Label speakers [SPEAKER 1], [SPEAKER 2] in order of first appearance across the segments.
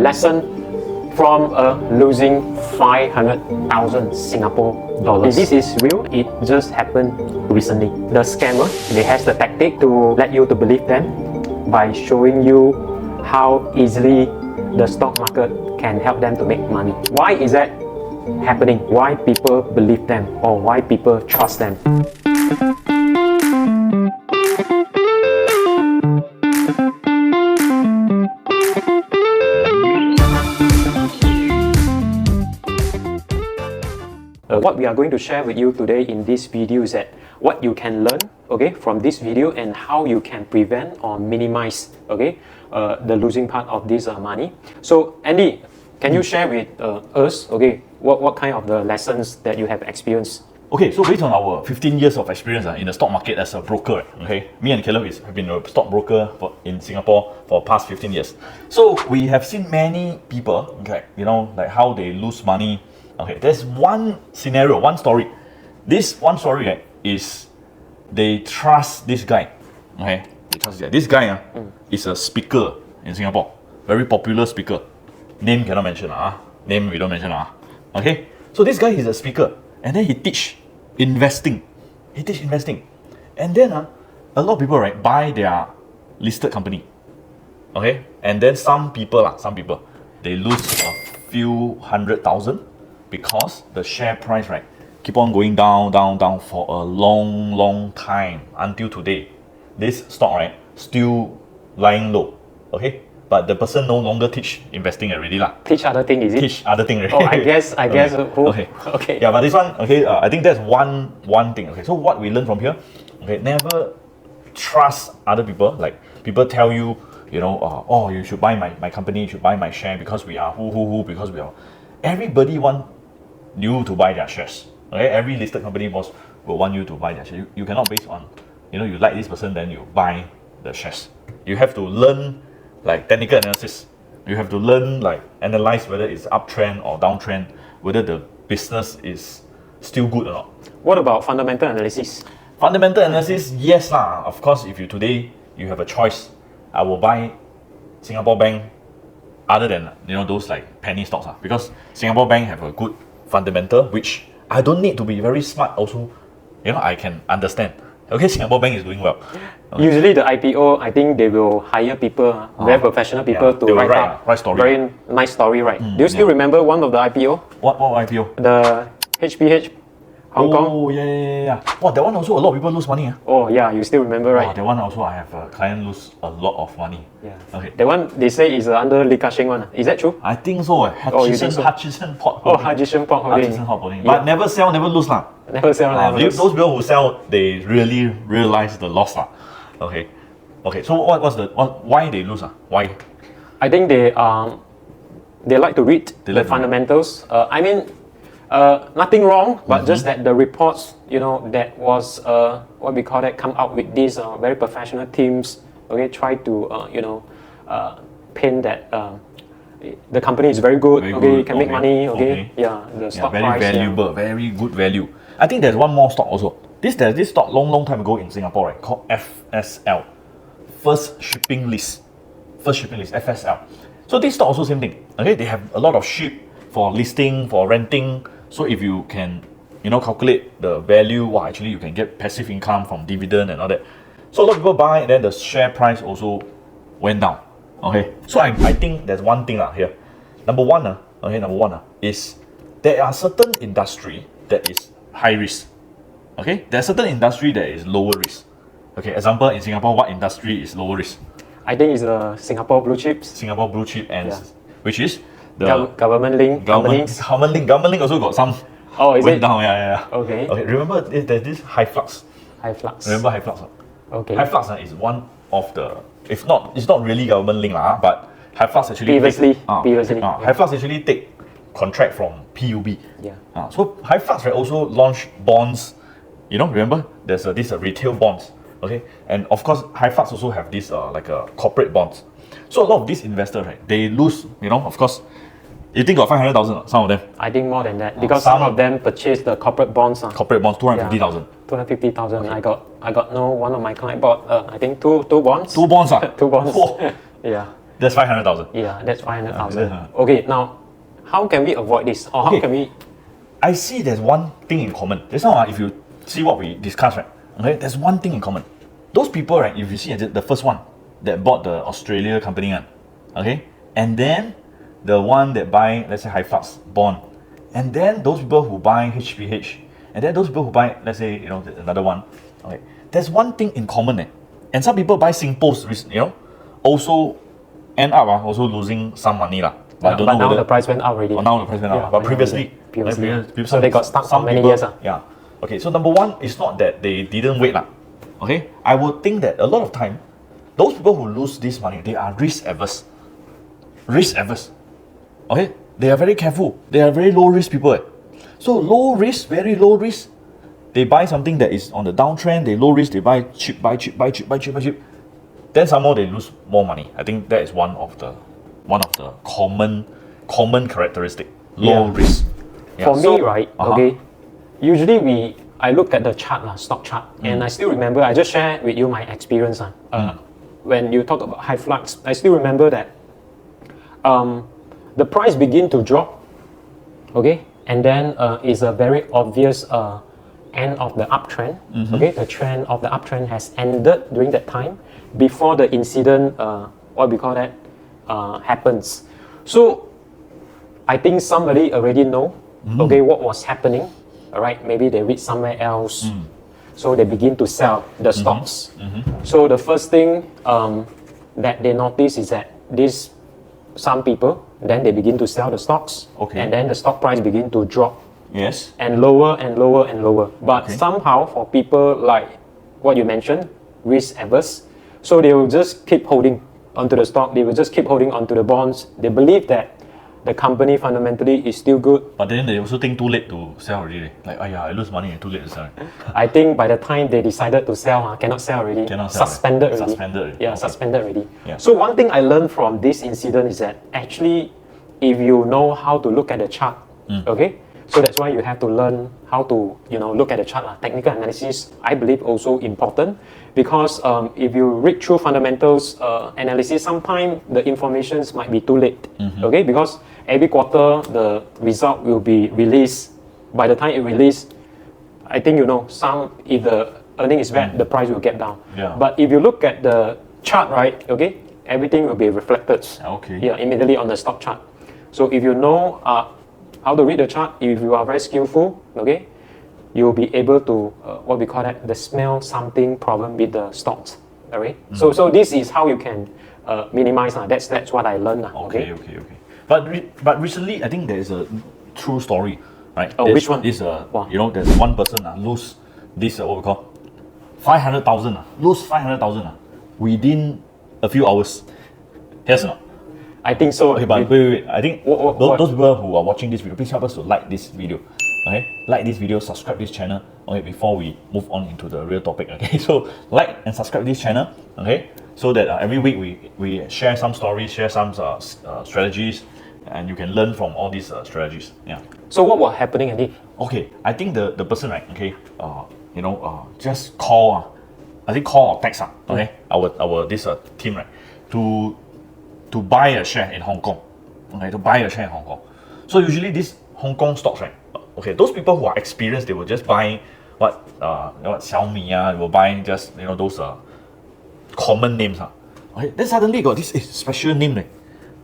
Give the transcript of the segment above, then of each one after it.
[SPEAKER 1] lesson from losing 500,000 Singapore dollars. This is real. It just happened recently. The scammer, they has the tactic to let you to believe them by showing you how easily the stock market can help them to make money. Why is that happening? Why people believe them or why people trust them? What we are going to share with you today in this video is that what you can learn, okay, from this video and how you can prevent or minimize, okay, the losing part of this money. So Andy, can you share with us, okay, what kind of the lessons that you have experienced?
[SPEAKER 2] Okay, so based on our 15 years of experience in the stock market as a broker, okay, me and Caleb have been a stockbroker in Singapore for the past 15 years. So we have seen many people, okay, you know, like how they lose money. Okay, there's one scenario, one story. This one story, right, is they trust this guy. Okay, they trust this guy. This guy is a speaker in Singapore, very popular speaker. Name cannot mention, name we don't mention. Okay, so this guy is a speaker, and then he teach investing. He teach investing, and then a lot of people, right, buy their listed company. Okay, and then some people they lose a few 100,000 because the share price, right, keep on going down for a long time until today. This stock, right, still lying low. Okay, but the person no longer teach investing already lah.
[SPEAKER 1] Teach other thing, is it?
[SPEAKER 2] Teach other thing already.
[SPEAKER 1] Oh, I guess. Who?
[SPEAKER 2] Okay. Yeah, but this one, okay, I think that's one thing. Okay, so what we learn from here, okay, never trust other people. Like people tell you, you know, oh, you should buy my company, you should buy my share because we are who, because we are. Everybody want you to buy their shares. Okay, every listed company boss will want you to buy their shares. You cannot base on, you know, you like this person, then you buy the shares. You have to learn like technical analysis. You have to learn like analyze whether it's uptrend or downtrend, whether the business is still good or not.
[SPEAKER 1] What about fundamental analysis?
[SPEAKER 2] Fundamental analysis, yes lah. Of course, if today you have a choice, I will buy Singapore Bank other than, you know, those like penny stocks because Singapore Bank have a good fundamental, which I don't need to be very smart also, you know, I can understand. Okay, Singapore Bank is doing well. Okay.
[SPEAKER 1] Usually the IPO, I think they will hire people, very professional people to write up
[SPEAKER 2] story.
[SPEAKER 1] Very nice story, right? Do you still remember one of the IPO?
[SPEAKER 2] What IPO?
[SPEAKER 1] The HPH Hong Kong.
[SPEAKER 2] Oh, yeah. Wow, that one also a lot of people lose money.
[SPEAKER 1] Oh, yeah, you still remember, right?
[SPEAKER 2] Wow, that one also I have a client lose a lot of money.
[SPEAKER 1] Yeah.
[SPEAKER 2] Okay.
[SPEAKER 1] That one, they say is under Li Ka-shing one. Is that true?
[SPEAKER 2] I think so. Hutchison Port Holding.
[SPEAKER 1] Oh, Hutchison Port Holding.
[SPEAKER 2] Hutchison Port Holding. But never sell, never lose lah.
[SPEAKER 1] Never sell, never lose.
[SPEAKER 2] Those people who sell, they really realize the loss lah. Okay. So why they lose Why?
[SPEAKER 1] I think they like to read the fundamentals. I mean, nothing wrong, but just that the reports, you know, that was what we call that, come out with these very professional teams. Okay, try to paint that the company is very good. Very can make money. Okay, yeah, the stock
[SPEAKER 2] very
[SPEAKER 1] price,
[SPEAKER 2] valuable, very good value. I think there's one more stock also. There's this stock long time ago in Singapore, right, called FSL, First Shipping List, FSL. So this stock also same thing. Okay, they have a lot of ship for listing, for renting. So if you can, you know, calculate the value, well, actually you can get passive income from dividend and all that. So a lot of people buy, and then the share price also went down. Okay, so I think there's one thing here. Number one is there are certain industry that is high risk. Okay, there's certain industry that is lower risk. Okay, example in Singapore, what industry is lower risk?
[SPEAKER 1] I think it's the Singapore blue chips.
[SPEAKER 2] Singapore blue chip, and which is the
[SPEAKER 1] government link companies.
[SPEAKER 2] Government link also got some.
[SPEAKER 1] Oh, is
[SPEAKER 2] went
[SPEAKER 1] it?
[SPEAKER 2] Down, yeah.
[SPEAKER 1] Okay.
[SPEAKER 2] Remember there's this high flux. Remember high flux?
[SPEAKER 1] Okay.
[SPEAKER 2] High flux is one of the, it's not really government link but high flux actually
[SPEAKER 1] previously.
[SPEAKER 2] High flux actually take contract from PUB.
[SPEAKER 1] Yeah.
[SPEAKER 2] So high flux also launch bonds. You know, remember there's this retail bonds. Okay, and of course high flux also have this like a corporate bonds. So a lot of these investors, right, they lose. You know, of course. You think got 500,000? Some of them.
[SPEAKER 1] I think more than that because some of them purchased the corporate bonds.
[SPEAKER 2] Corporate bonds, 250,000.
[SPEAKER 1] 250,000. Okay. I got one of my client bought. I think two bonds.
[SPEAKER 2] Two bonds.
[SPEAKER 1] Two bonds.
[SPEAKER 2] Oh.
[SPEAKER 1] Yeah.
[SPEAKER 2] That's 500,000.
[SPEAKER 1] Yeah, that's 500,000.
[SPEAKER 2] Yeah.
[SPEAKER 1] Okay, now how can we avoid this, or how
[SPEAKER 2] Okay.
[SPEAKER 1] can we?
[SPEAKER 2] I see there's one thing in common. Just now, if you see what we discussed, right? Okay, there's one thing in common. Those people, right? If you see the first one that bought the Australia company, okay, and then the one that buy, let's say, Hyflux bond, and then those people who buy HPH, and then those people who buy, let's say, another one. Okay, there's one thing in common, and some people buy Singpost, also end up also losing some money, lah. But I don't
[SPEAKER 1] but
[SPEAKER 2] know
[SPEAKER 1] now
[SPEAKER 2] whether
[SPEAKER 1] the price went up already.
[SPEAKER 2] now the price went up.
[SPEAKER 1] Yeah,
[SPEAKER 2] But
[SPEAKER 1] went up
[SPEAKER 2] previously,
[SPEAKER 1] already. So they got stuck for
[SPEAKER 2] some
[SPEAKER 1] many
[SPEAKER 2] people-
[SPEAKER 1] years.
[SPEAKER 2] Yeah. Okay, so number one is not that they didn't wait. Okay, I would think that a lot of time, those people who lose this money, they are risk averse. Risk averse. Okay, they are very careful. They are very low risk people. So low risk, very low risk. They buy something that is on the downtrend. They low risk. They buy cheap, buy cheap, buy cheap, buy cheap, buy cheap. Then somehow they lose more money. I think that is one of the common characteristic. Low
[SPEAKER 1] Yeah.
[SPEAKER 2] risk. Yeah,
[SPEAKER 1] For
[SPEAKER 2] so-
[SPEAKER 1] me, right?
[SPEAKER 2] Uh-huh.
[SPEAKER 1] Okay. Usually I look at the chart, stock chart, and I still remember. I just share with you my experience. When you talk about Hyflux, I still remember that the price begin to drop. Okay, and then is a very obvious end of the uptrend. Okay, the trend of the uptrend has ended during that time before the incident. What we call that happens. So I think somebody already know, okay, what was happening. All right, maybe they read somewhere else, so they begin to sell the stocks. So the first thing that they notice is that some people then they begin to sell the stocks,
[SPEAKER 2] Okay.
[SPEAKER 1] and then the stock price begin to drop
[SPEAKER 2] Yes.
[SPEAKER 1] and lower and lower and lower. But
[SPEAKER 2] Okay.
[SPEAKER 1] somehow for people like what you mentioned, risk averse, so they will just keep holding onto the stock. They will just keep holding onto the bonds. They believe that the company fundamentally is still good.
[SPEAKER 2] But then they also think too late to sell already. Like, I lose money, too late to sell.
[SPEAKER 1] I think by the time they decided to sell, cannot sell already.
[SPEAKER 2] Cannot sell
[SPEAKER 1] Suspended
[SPEAKER 2] already.
[SPEAKER 1] already.
[SPEAKER 2] Suspended already.
[SPEAKER 1] Yeah,
[SPEAKER 2] Okay.
[SPEAKER 1] suspended already.
[SPEAKER 2] Yeah.
[SPEAKER 1] So one thing I learned from this incident is that actually, if you know how to look at the chart, okay, so that's why you have to learn how to look at the chart. Technical analysis, I believe, also important because if you read through fundamentals analysis, sometimes the informations might be too late. Okay, because every quarter the result will be released. By the time it released, I think if the earning is bad, the price will get down.
[SPEAKER 2] Yeah.
[SPEAKER 1] But if you look at the chart, right, okay, everything will be reflected.
[SPEAKER 2] Okay.
[SPEAKER 1] Yeah, immediately on the stock chart. So if you know how to read the chart, if you are very skillful, okay, you will be able to what we call that the smell something problem with the stocks. Alright. So this is how you can minimize. That's what I learned.
[SPEAKER 2] Okay. But recently, I think there is a true story, right?
[SPEAKER 1] Oh, which one?
[SPEAKER 2] This
[SPEAKER 1] Wow.
[SPEAKER 2] there's one person lose this what we call 500,000. Lose 500,000 within a few hours. Yes or not?
[SPEAKER 1] I think so.
[SPEAKER 2] Okay, but wait. I think
[SPEAKER 1] What?
[SPEAKER 2] those people who are watching this video, please help us to like this video. Okay, like this video, subscribe this channel. Okay, before we move on into the real topic. Okay, so like and subscribe this channel. Okay, so that every week we share some stories, share some strategies, and you can learn from all these strategies. Yeah.
[SPEAKER 1] So what was happening, Andy?
[SPEAKER 2] Okay, I think the person, right? Okay, just call. I think call or text. Okay, our this team, right, to buy a share in Hong Kong. Okay, to buy a share in Hong Kong. So usually these Hong Kong stocks, right? Okay, those people who are experienced, they will just buy what Xiaomi. They will buy just those common names. Okay, then suddenly got this special name,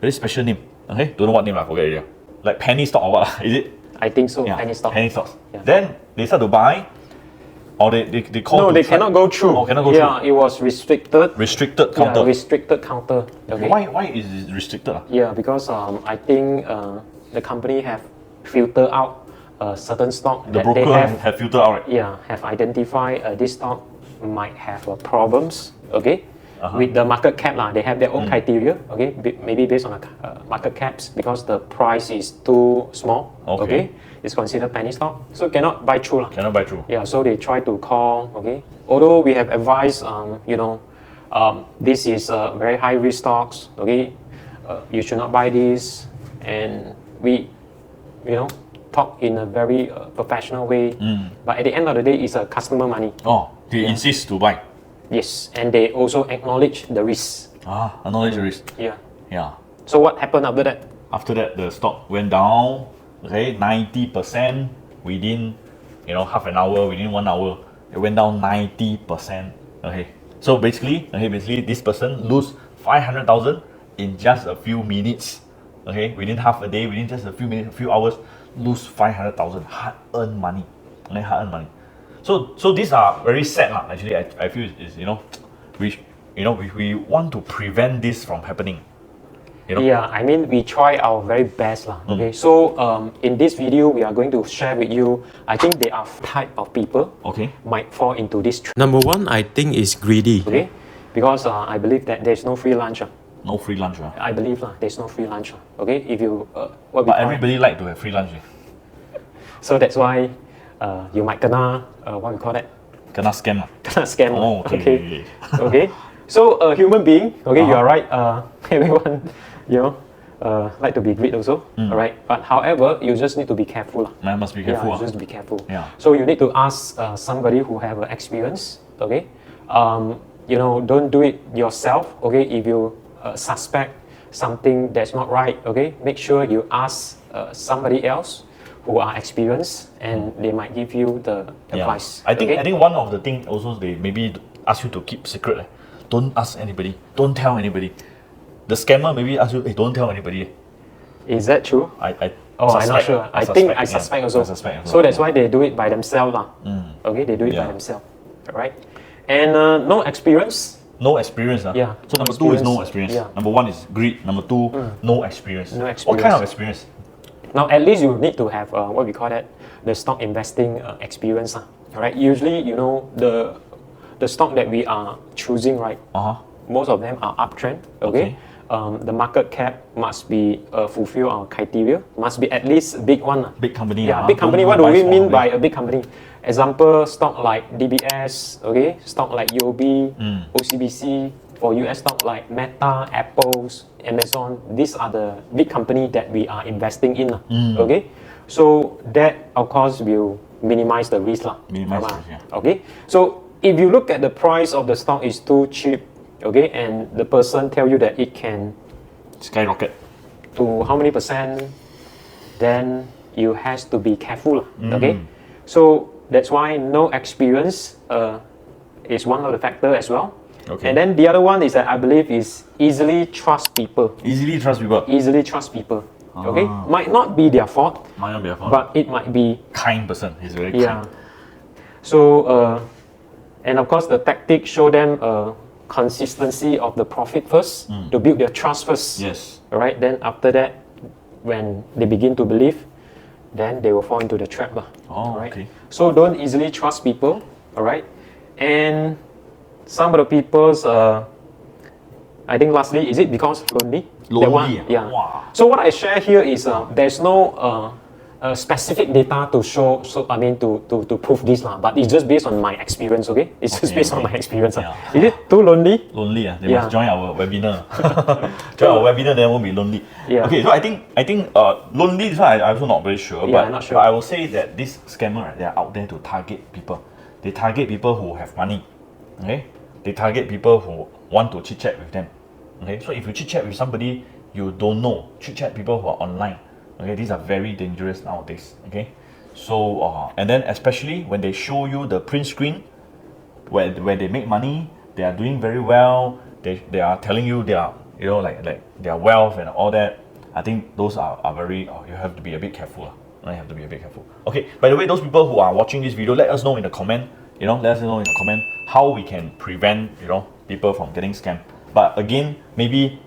[SPEAKER 2] very special name. Okay, don't know what name. Forget it. Like penny stock or what? Is it?
[SPEAKER 1] I think so.
[SPEAKER 2] Yeah,
[SPEAKER 1] Penny stock.
[SPEAKER 2] penny stocks.
[SPEAKER 1] Yeah.
[SPEAKER 2] Then they start to buy, or they call.
[SPEAKER 1] No,
[SPEAKER 2] to
[SPEAKER 1] they
[SPEAKER 2] try-
[SPEAKER 1] cannot go through.
[SPEAKER 2] Oh, cannot go
[SPEAKER 1] Yeah,
[SPEAKER 2] through.
[SPEAKER 1] it was restricted.
[SPEAKER 2] Restricted
[SPEAKER 1] Yeah,
[SPEAKER 2] counter.
[SPEAKER 1] restricted counter. Okay.
[SPEAKER 2] Why is it restricted?
[SPEAKER 1] Yeah, because I think the company have filtered out certain stock
[SPEAKER 2] The
[SPEAKER 1] that
[SPEAKER 2] broker
[SPEAKER 1] they have
[SPEAKER 2] filtered out, right?
[SPEAKER 1] have identified this stock might have problems. Okay.
[SPEAKER 2] Uh-huh.
[SPEAKER 1] With the market cap they have their own criteria. Okay, maybe based on the market caps because the price is too small.
[SPEAKER 2] Okay.
[SPEAKER 1] It's considered penny stock, so cannot buy through
[SPEAKER 2] Cannot buy through.
[SPEAKER 1] Yeah, so they try to call. Okay, although we have advised, this is very high risk stocks. Okay, you should not buy this, and we, talk in a very professional way. But at the end of the day, it's a customer money.
[SPEAKER 2] Oh, they insist to buy.
[SPEAKER 1] Yes, and they also acknowledge the risk.
[SPEAKER 2] Acknowledge the risk.
[SPEAKER 1] Yeah.
[SPEAKER 2] Yeah.
[SPEAKER 1] So what happened after that?
[SPEAKER 2] After that, the stock went down, okay, 90% within, half an hour, within 1 hour, it went down 90%, okay. So basically, this person lose 500,000 in just a few minutes, okay, within half a day, within just a few minutes, a few hours, lose 500,000 hard-earned money, okay, hard-earned money. So these are very sad, actually. I feel is we want to prevent this from happening.
[SPEAKER 1] Yeah, I mean, we try our very best. Okay, so in this video, we are going to share with you, I think there are type of people might fall into this trap.
[SPEAKER 3] Number one, I think is greedy.
[SPEAKER 1] Okay, because I believe that there's no free lunch.
[SPEAKER 2] No free lunch.
[SPEAKER 1] I believe there's no free lunch. Okay, if you
[SPEAKER 2] but everybody like to have free lunch.
[SPEAKER 1] So that's why you might kena what we call that?
[SPEAKER 2] Kena scam.
[SPEAKER 1] Kena scam.
[SPEAKER 2] Oh, okay.
[SPEAKER 1] Okay. So a human being, okay, you are right. Everyone, like to be great also, all right. But however, you just need to be careful.
[SPEAKER 2] I must be careful.
[SPEAKER 1] Yeah, just be careful.
[SPEAKER 2] Yeah.
[SPEAKER 1] So you need to ask somebody who have experience. Okay. Don't do it yourself. Okay. If you suspect something that's not right, okay, make sure you ask somebody else who are experienced, and they might give you the advice.
[SPEAKER 2] I think one of the things also they maybe ask you to keep secret. Don't ask anybody. Don't tell anybody. The scammer maybe ask you, hey, don't tell anybody.
[SPEAKER 1] Is that true?
[SPEAKER 2] I'm
[SPEAKER 1] not sure. I suspect also. So that's why they do it by themselves. Okay, they do it by themselves. Alright. And no experience.
[SPEAKER 2] No experience.
[SPEAKER 1] Yeah.
[SPEAKER 2] So number two is no experience.
[SPEAKER 1] Yeah.
[SPEAKER 2] Number one is greed. Number two, no experience.
[SPEAKER 1] No experience.
[SPEAKER 2] What kind of experience?
[SPEAKER 1] Now, at least you need to have what we call that, the stock investing experience. Alright. Usually, the stock that we are choosing, right? Most of them are uptrend. Okay. The market cap must be fulfill our criteria. Must be at least a big one.
[SPEAKER 2] Big company.
[SPEAKER 1] Yeah, big company. What do we mean by a big company? Example, stock like DBS. Okay. Stock like UOB, OCBC. For US stock like Meta, Apple's, Amazon. These are the big company that we are investing in. Okay. So that of course will minimize the risk.
[SPEAKER 2] Minimize the risk, yeah.
[SPEAKER 1] Okay. So if you look at the price of the stock is too cheap, okay, and the person tell you that it can
[SPEAKER 2] skyrocket
[SPEAKER 1] to how many percent, then you has to be careful. Okay. So that's why no experience is one of the factor as well.
[SPEAKER 2] Okay.
[SPEAKER 1] And then the other one is that I believe is easily trust people.
[SPEAKER 2] Easily trust people.
[SPEAKER 1] Easily trust people. Okay. Might not be their fault.
[SPEAKER 2] Might not be their fault.
[SPEAKER 1] But it might be
[SPEAKER 2] kind person. He's very kind.
[SPEAKER 1] Yeah. So and of course the tactic show them consistency of the profit first to build their trust first.
[SPEAKER 2] Yes.
[SPEAKER 1] All right. Then after that, when they begin to believe, then they will fall into the trap.
[SPEAKER 2] Oh, right. Okay.
[SPEAKER 1] So don't easily trust people. All right. And some of the people's, I think lastly, is it because lonely?
[SPEAKER 2] Lonely.
[SPEAKER 1] Yeah.
[SPEAKER 2] Wow.
[SPEAKER 1] So what I share here is there's no specific data to show, to prove this, but it's just based on my experience, okay? It's just based on my experience.
[SPEAKER 2] Yeah.
[SPEAKER 1] Is it too lonely?
[SPEAKER 2] Lonely, they must join our webinar. Join our webinar, then won't be lonely.
[SPEAKER 1] Yeah.
[SPEAKER 2] Okay, so I think lonely, this one I'm also not very sure,
[SPEAKER 1] I'm not sure.
[SPEAKER 2] But I will say that this scammer, right, they are out there to target people. They target people who have money, okay? They target people who want to chit-chat with them, okay? So if you chit-chat with somebody you don't know, chit-chat people who are online, okay, these are very dangerous nowadays. Okay, so and then especially when they show you the print screen, where they make money, they are doing very well. They are telling you they are like their wealth and all that. I think those are very. You have to be a bit careful. You have to be a bit careful. Okay. By the way, those people who are watching this video, let us know in the comment. Let us know in the comment how we can prevent people from getting scammed. But again, maybe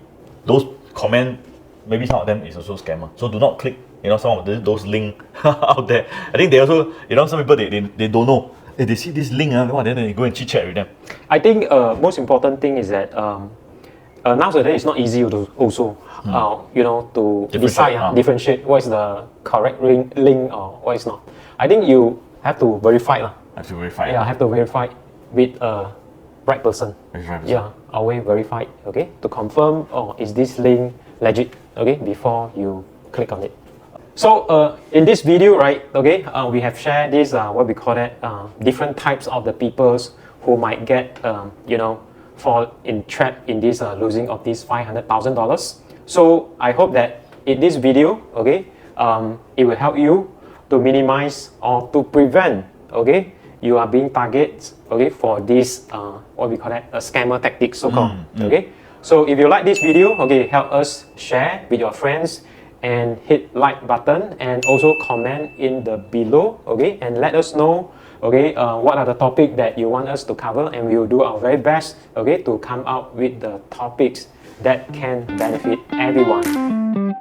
[SPEAKER 2] those comment. Maybe some of them is also scammer. So do not click, some of those links out there. I think they also, some people they don't know. If they see this link, then they go and chit chat with them.
[SPEAKER 1] I think most important thing is that nowadays it's not easy to also to differentiate what is the correct link or what is not. I think you have to verify.
[SPEAKER 2] Have to verify.
[SPEAKER 1] Yeah, have to verify with a right person. Yeah, always verify. Okay, to confirm is this link legit, okay, before you click on it. So in this video, right, okay, we have shared this what we call that different types of the peoples who might get fall in trap in this losing of this $500,000. So I hope that in this video, okay, it will help you to minimize or to prevent, okay, you are being targeted, okay, for this what we call that, a scammer tactic, so-called. Okay. So if you like this video, okay, help us share with your friends and hit like button and also comment in the below, okay, and let us know, okay, what are the topics that you want us to cover, and we will do our very best, okay, to come out with the topics that can benefit everyone.